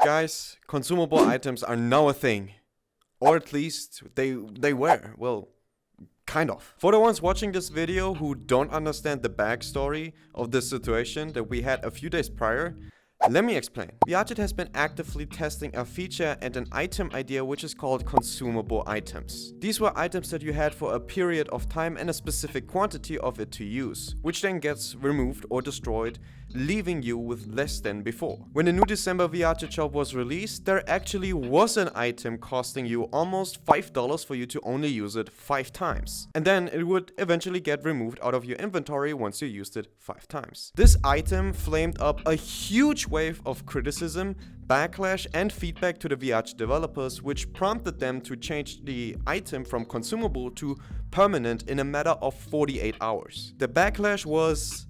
Guys, consumable items are now a thing. Or at least they were. Well, kind of. For the ones watching this video who don't understand the backstory of this situation that we had a few days prior, let me explain. VRChat has been actively testing a feature and an item idea which is called consumable items. These were items that you had for a period of time and a specific quantity of it to use, which then gets removed or destroyed, leaving you with less than before. When the new December VRChat shop was released, there actually was an item costing you almost $5 for you to only use it 5 times. And then it would eventually get removed out of your inventory once you used it 5 times. This item flamed up a huge wave of criticism, backlash and feedback to the VRChat developers, which prompted them to change the item from consumable to permanent in a matter of 48 hours. The backlash was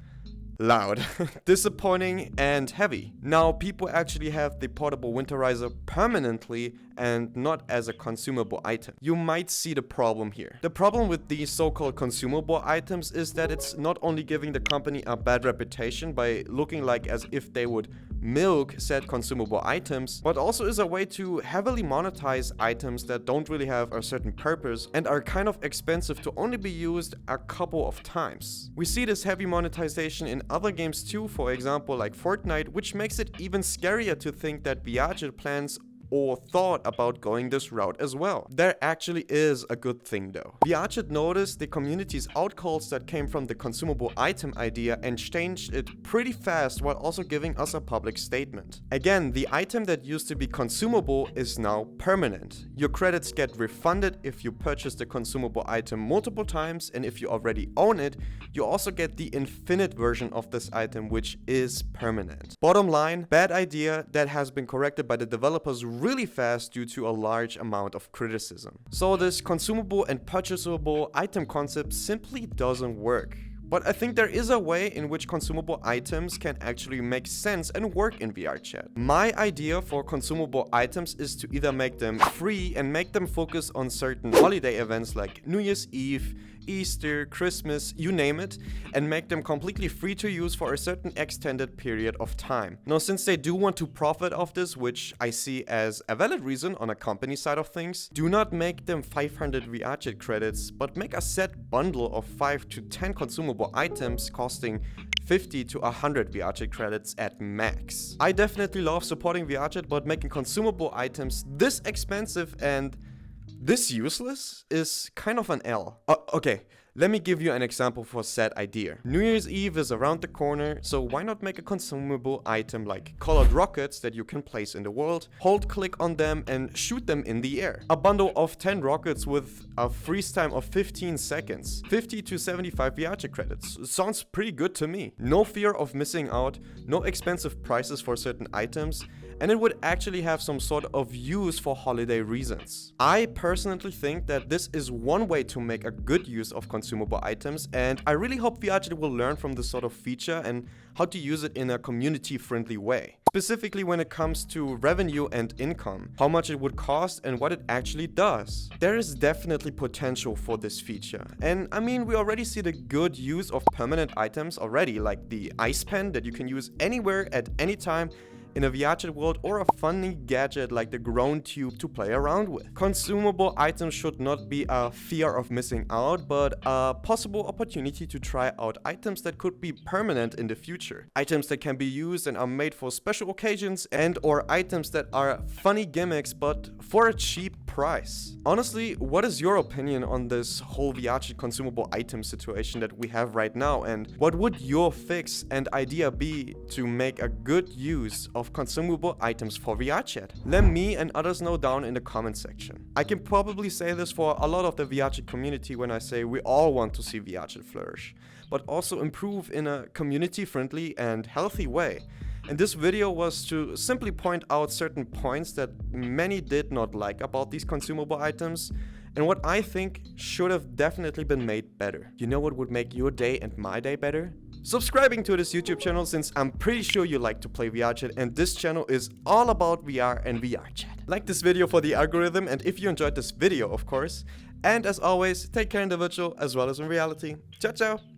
loud, disappointing and heavy. Now people actually have the portable winterizer permanently and not as a consumable item. You might see the problem here. The problem with these so-called consumable items is that it's not only giving the company a bad reputation by looking like as if they would milk said consumable items, but also is a way to heavily monetize items that don't really have a certain purpose and are kind of expensive to only be used a couple of times. We see this heavy monetization in other games too, for example like Fortnite, which makes it even scarier to think that VRChat plans or thought about going this route as well. There actually is a good thing though. VRChat noticed the community's outcalls that came from the consumable item idea and changed it pretty fast while also giving us a public statement. Again, the item that used to be consumable is now permanent. Your credits get refunded if you purchase the consumable item multiple times, and if you already own it, you also get the infinite version of this item, which is permanent. Bottom line, bad idea that has been corrected by the developers really fast due to a large amount of criticism. So this consumable and purchasable item concept simply doesn't work. But I think there is a way in which consumable items can actually make sense and work in VRChat. My idea for consumable items is to either make them free and make them focus on certain holiday events like New Year's Eve, Easter, Christmas, you name it, and make them completely free to use for a certain extended period of time. Now, since they do want to profit off this, which I see as a valid reason on a company side of things, do not make them 500 VRChat credits, but make a set bundle of 5 to 10 consumable items costing 50 to 100 VRChat credits at max. I definitely love supporting VRChat, but making consumable items this expensive and this useless is kind of an L. Okay, let me give you an example for said idea. New Year's Eve is around the corner, so why not make a consumable item like colored rockets that you can place in the world, hold click on them and shoot them in the air. A bundle of 10 rockets with a freeze time of 15 seconds. 50 to 75 VRChat credits. Sounds pretty good to me. No fear of missing out, no expensive prices for certain items, and it would actually have some sort of use for holiday reasons. I personally think that this is one way to make a good use of consumable items, and I really hope VRChat will learn from this sort of feature and how to use it in a community-friendly way. Specifically when it comes to revenue and income, how much it would cost and what it actually does. There is definitely potential for this feature. And I mean, we already see the good use of permanent items already, like the ice pen that you can use anywhere at any time in a VRChat world, or a funny gadget like the grown tube to play around with. Consumable items should not be a fear of missing out, but a possible opportunity to try out items that could be permanent in the future. Items that can be used and are made for special occasions, and or items that are funny gimmicks but for a cheap price. Honestly, what is your opinion on this whole VRChat consumable item situation that we have right now, and what would your fix and idea be to make a good use of consumable items for VRChat? Let me and others know down in the comment section. I can probably say this for a lot of the VRChat community when I say we all want to see VRChat flourish, but also improve in a community-friendly and healthy way. And this video was to simply point out certain points that many did not like about these consumable items, and what I think should have definitely been made better. You know what would make your day and my day better? Subscribing to this YouTube channel, since I'm pretty sure you like to play VRChat, and this channel is all about VR and VRChat. Like this video for the algorithm, and if you enjoyed this video, of course. And as always, take care in the virtual as well as in reality. Ciao, ciao!